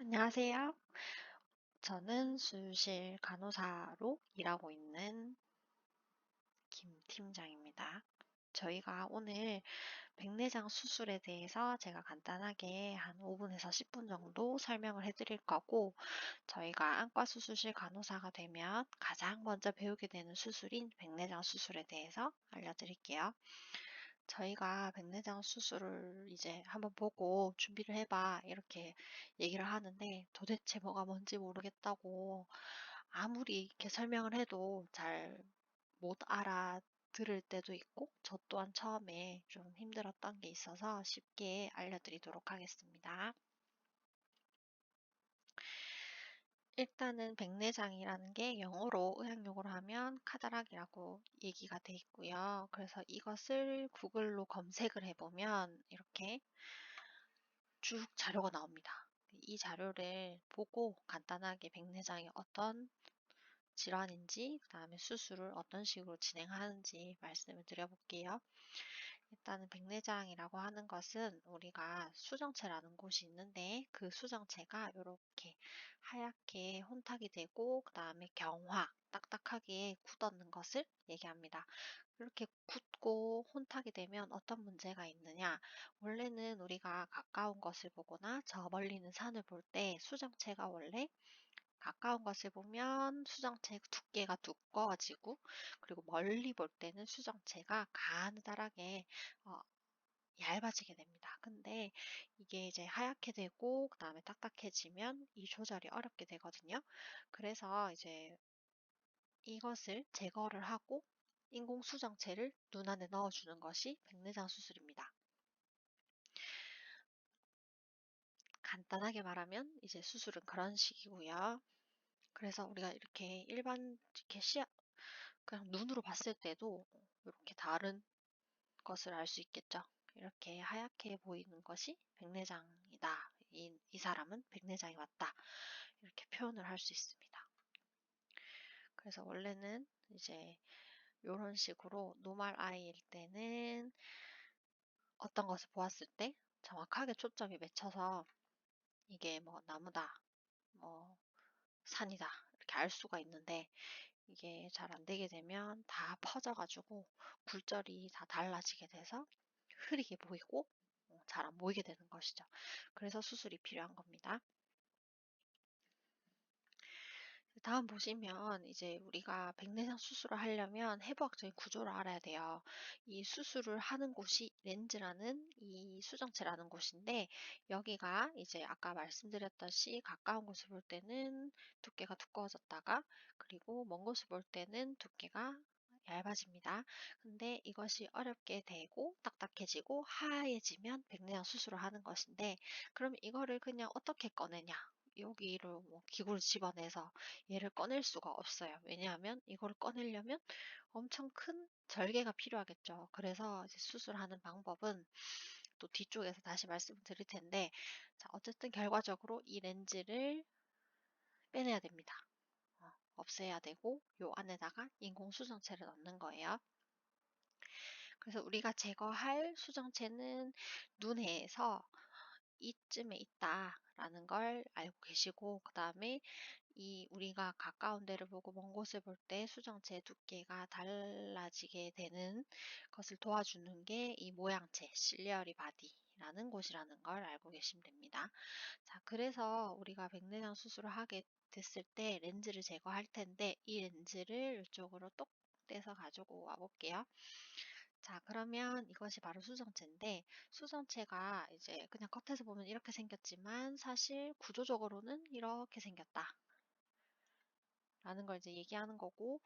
안녕하세요. 저는 수실 간호사로 일하고 있는 김 팀장입니다. 저희가 오늘 백내장 수술에 대해서 제가 간단하게 한 5분에서 10분 정도 설명을 해드릴 거고, 저희가 안과수술실 간호사가 되면 가장 먼저 배우게 되는 수술인 백내장 수술에 대해서 알려드릴게요. 저희가 백내장 수술을 이제 한번 보고 준비를 해봐 이렇게 얘기를 하는데 도대체 뭐가 뭔지 모르겠다고 아무리 이렇게 설명을 해도 잘 못 알아들을 때도 있고 저 또한 처음에 좀 힘들었던 게 있어서 쉽게 알려드리도록 하겠습니다. 일단은 백내장이라는 게 영어로 의학용어로 하면 카다락이라고 얘기가 돼 있고요. 그래서 이것을 구글로 검색을 해보면 이렇게 쭉 자료가 나옵니다. 이 자료를 보고 간단하게 백내장이 어떤 질환인지, 그 다음에 수술을 어떤 식으로 진행하는지 말씀을 드려볼게요. 일단은 백내장이라고 하는 것은 우리가 수정체라는 곳이 있는데 그 수정체가 이렇게 하얗게 혼탁이 되고 그 다음에 경화, 딱딱하게 굳었는 것을 얘기합니다. 이렇게 굳고 혼탁이 되면 어떤 문제가 있느냐? 원래는 우리가 가까운 것을 보거나 저 멀리 있는 산을 볼 때 수정체가 원래 가까운 것을 보면 수정체 두께가 두꺼워지고 그리고 멀리 볼 때는 수정체가 가느다랗게 어, 얇아지게 됩니다. 근데 이게 이제 하얗게 되고 그 다음에 딱딱해지면 이 조절이 어렵게 되거든요. 그래서 이제 이것을 제거를 하고 인공 수정체를 눈 안에 넣어주는 것이 백내장 수술입니다. 간단하게 말하면 이제 수술은 그런 식이고요. 그래서 우리가 이렇게 이렇게 그냥 눈으로 봤을 때도 이렇게 다른 것을 알 수 있겠죠. 이렇게 하얗게 보이는 것이 백내장이다. 이 사람은 백내장이 왔다. 이렇게 표현을 할 수 있습니다. 그래서 원래는 이제 이런 식으로 노말 아이일 때는 어떤 것을 보았을 때 정확하게 초점이 맺혀서 이게 뭐 나무다, 뭐 산이다 이렇게 알 수가 있는데 이게 잘 안 되게 되면 다 퍼져가지고 굴절이 다 달라지게 돼서 흐리게 보이고 잘 안 보이게 되는 것이죠. 그래서 수술이 필요한 겁니다. 다음 보시면 이제 우리가 백내장 수술을 하려면 해부학적인 구조를 알아야 돼요. 이 수술을 하는 곳이 렌즈라는 이 수정체라는 곳인데 여기가 이제 아까 말씀드렸듯이 가까운 곳을 볼 때는 두께가 두꺼워졌다가 그리고 먼 곳을 볼 때는 두께가 얇아집니다. 근데 이것이 어렵게 되고 딱딱해지고 하얘지면 백내장 수술을 하는 것인데 그럼 이거를 그냥 어떻게 꺼내냐? 여기를 뭐 기구를 집어내서 얘를 꺼낼 수가 없어요. 왜냐하면 이걸 꺼내려면 엄청 큰 절개가 필요하겠죠. 그래서 이제 수술하는 방법은 또 뒤쪽에서 다시 말씀을 드릴 텐데, 자, 어쨌든 결과적으로 이 렌즈를 빼내야 됩니다. 없애야 되고, 요 안에다가 인공 수정체를 넣는 거예요. 그래서 우리가 제거할 수정체는 눈에서 이쯤에 있다라는 걸 알고 계시고, 그 다음에 이 우리가 가까운 데를 보고 먼 곳을 볼 때 수정체의 두께가 달라지게 되는 것을 도와주는 게 이 모양체, 실리어리 바디라는 곳이라는 걸 알고 계시면 됩니다. 자, 그래서 우리가 백내장 수술을 하게 됐을 때 렌즈를 제거할 텐데 이 렌즈를 이쪽으로 똑 떼서 가지고 와 볼게요. 자, 그러면 이것이 바로 수정체인데, 수정체가 이제 그냥 겉에서 보면 이렇게 생겼지만, 사실 구조적으로는 이렇게 생겼다. 라는 걸 이제 얘기하는 거고,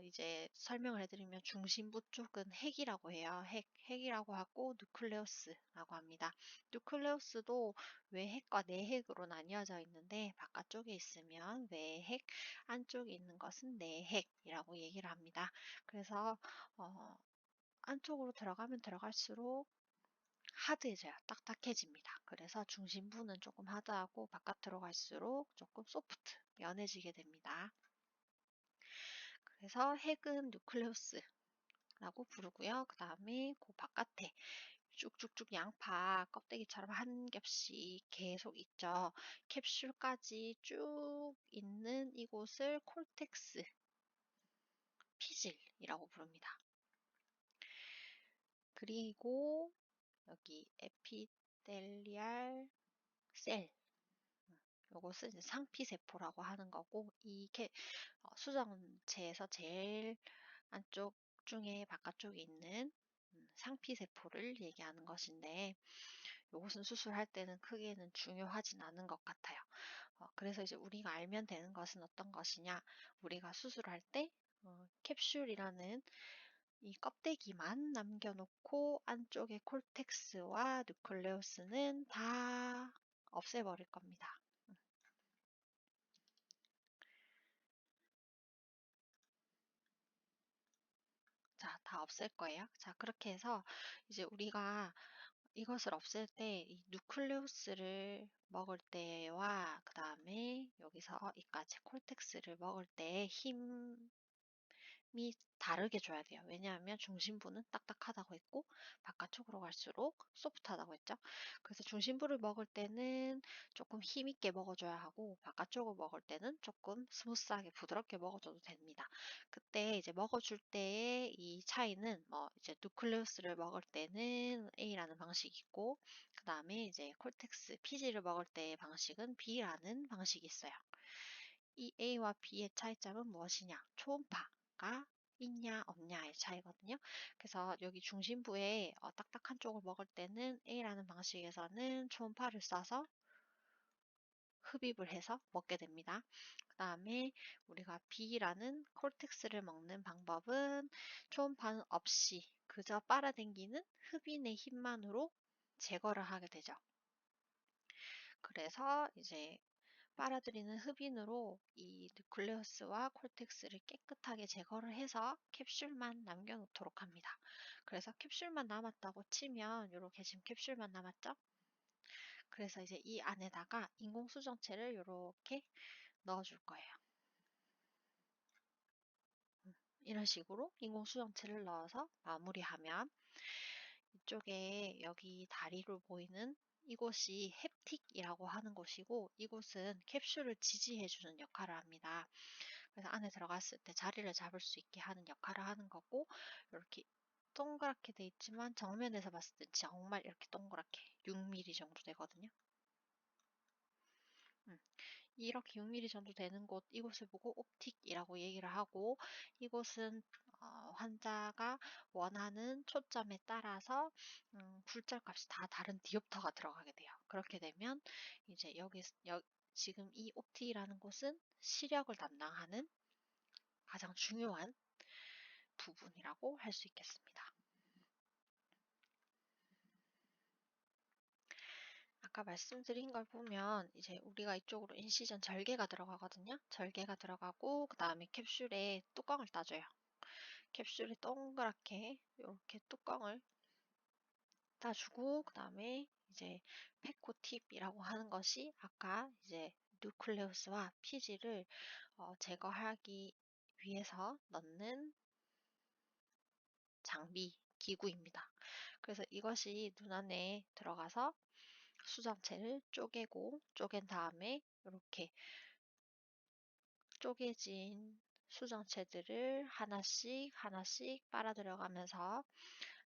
이제 설명을 해드리면 중심부 쪽은 핵이라고 해요. 핵이라고 하고, 누클레우스라고 합니다. 누클레우스도 외핵과 내핵으로 나뉘어져 있는데, 바깥쪽에 있으면 외핵, 안쪽에 있는 것은 내핵이라고 얘기를 합니다. 그래서, 안쪽으로 들어가면 들어갈수록 하드해져요. 딱딱해집니다. 그래서 중심부는 조금 하드하고 바깥으로 갈수록 조금 소프트, 연해지게 됩니다. 그래서 핵은 뉴클레우스라고 부르고요. 그 다음에 그 바깥에 쭉쭉쭉 양파 껍데기처럼 한 겹씩 계속 있죠. 캡슐까지 쭉 있는 이곳을 콜텍스 피질이라고 부릅니다. 그리고 여기 에피델리알 셀, 요것은 이제 상피세포라고 하는 거고, 수정체에서 제일 안쪽 중에 바깥쪽에 있는 상피세포를 얘기하는 것인데, 요것은 수술할 때는 크게는 중요하진 않은 것 같아요. 그래서 이제 우리가 알면 되는 것은 어떤 것이냐, 우리가 수술할 때 캡슐이라는 이 껍데기만 남겨놓고 안쪽에 콜텍스와 누클레우스는 다 없애버릴 겁니다. 자, 다 없앨 거예요. 자, 그렇게 해서 이제 우리가 이것을 없앨 때 이 누클레우스를 먹을 때와 그 다음에 여기서 이까지 콜텍스를 먹을 때의 힘 이 다르게 줘야 돼요. 왜냐하면 중심부는 딱딱하다고 했고 바깥쪽으로 갈수록 소프트하다고 했죠. 그래서 중심부를 먹을 때는 조금 힘있게 먹어줘야 하고 바깥쪽을 먹을 때는 조금 스무스하게 부드럽게 먹어줘도 됩니다. 그때 이제 먹어줄 때의 이 차이는 뭐 이제 누클레우스를 먹을 때는 A라는 방식이 있고 그 다음에 이제 콜텍스 피지를 먹을 때의 방식은 B라는 방식이 있어요. 이 A와 B의 차이점은 무엇이냐? 초음파가 있냐 없냐의 차이거든요. 그래서 여기 중심부에 딱딱한 쪽을 먹을 때는 A라는 방식에서는 초음파를 쏴서 흡입을 해서 먹게 됩니다. 그 다음에 우리가 B라는 콜텍스를 먹는 방법은 초음파는 없이 그저 빨아당기는 흡인의 힘만으로 제거를 하게 되죠. 그래서 이제 빨아들이는 흡인으로 이 누클레우스와 콜텍스를 깨끗하게 제거를 해서 캡슐만 남겨놓도록 합니다. 그래서 캡슐만 남았다고 치면 이렇게 지금 캡슐만 남았죠? 그래서 이제 이 안에다가 인공수정체를 이렇게 넣어줄 거예요. 이런 식으로 인공수정체를 넣어서 마무리하면 이쪽에 여기 다리로 보이는 이곳이 햅틱이라고 하는 곳이고 이곳은 캡슐을 지지해주는 역할을 합니다. 그래서 안에 들어갔을 때 자리를 잡을 수 있게 하는 역할을 하는 거고 이렇게 동그랗게 돼 있지만 정면에서 봤을 때 정말 이렇게 동그랗게 6mm 정도 되거든요. 이렇게 6mm 정도 되는 곳, 이곳을 보고 옵틱이라고 얘기를 하고 이곳은 환자가 원하는 초점에 따라서 굴절값이 다 다른 디옵터가 들어가게 돼요. 그렇게 되면 이제 지금 이 옵틱이라는 곳은 시력을 담당하는 가장 중요한 부분이라고 할 수 있겠습니다. 아까 말씀드린 걸 보면 이제 우리가 이쪽으로 인시전 절개가 들어가거든요. 절개가 들어가고 그 다음에 캡슐에 뚜껑을 따줘요. 캡슐에 동그랗게 이렇게 뚜껑을 따주고 그 다음에 이제 페코팁이라고 하는 것이 아까 이제 누클레우스와 피지를 제거하기 위해서 넣는 장비, 기구입니다. 그래서 이것이 눈 안에 들어가서 수정체를 쪼갠 다음에 이렇게 쪼개진 수정체들을 하나씩 하나씩 빨아 들여가면서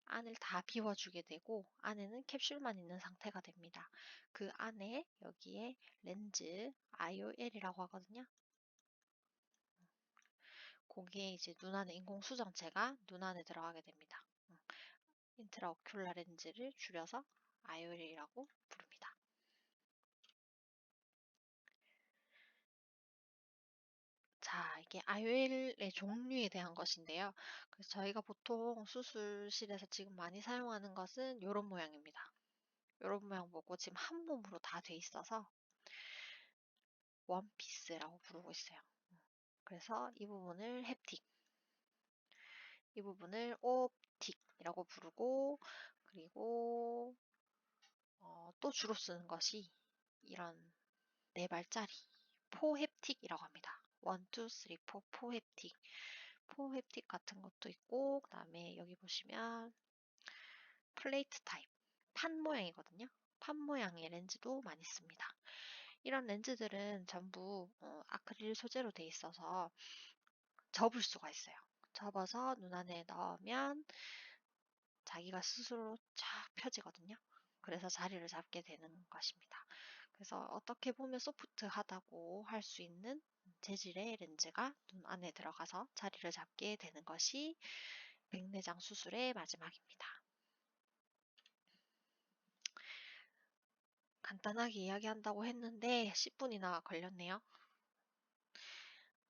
안을 다 비워주게 되고 안에는 캡슐만 있는 상태가 됩니다. 그 안에 여기에 렌즈 IOL이라고 하거든요. 거기에 이제 눈 안에 인공 수정체가 눈 안에 들어가게 됩니다. 인트라오큘라 렌즈를 줄여서 IOL이라고 부릅니다. 자, 이게 IOL의 종류에 대한 것인데요. 그래서 저희가 보통 수술실에서 지금 많이 사용하는 것은 이런 모양입니다. 이런 모양 보고 지금 한 몸으로 다 돼 있어서 원피스라고 부르고 있어요. 그래서 이 부분을 햅틱, 이 부분을 옵틱이라고 부르고 그리고 또 주로 쓰는 것이 이런 네 발짜리 포햅틱이라고 합니다. 1, 2, 3, 4 포햅틱. 포햅틱 같은 것도 있고 그 다음에 여기 보시면 플레이트 타입 판 모양이거든요. 판 모양의 렌즈도 많이 씁니다. 이런 렌즈들은 전부 아크릴 소재로 돼 있어서 접을 수가 있어요. 접어서 눈 안에 넣으면 자기가 스스로 쫙 펴지거든요. 그래서 자리를 잡게 되는 것입니다. 그래서 어떻게 보면 소프트하다고 할 수 있는 재질의 렌즈가 눈 안에 들어가서 자리를 잡게 되는 것이 백내장 수술의 마지막입니다. 간단하게 이야기한다고 했는데 10분이나 걸렸네요.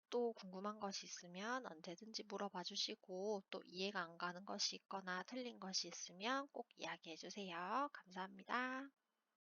또 궁금한 것이 있으면 언제든지 물어봐 주시고 또 이해가 안 가는 것이 있거나 틀린 것이 있으면 꼭 이야기해 주세요. 감사합니다.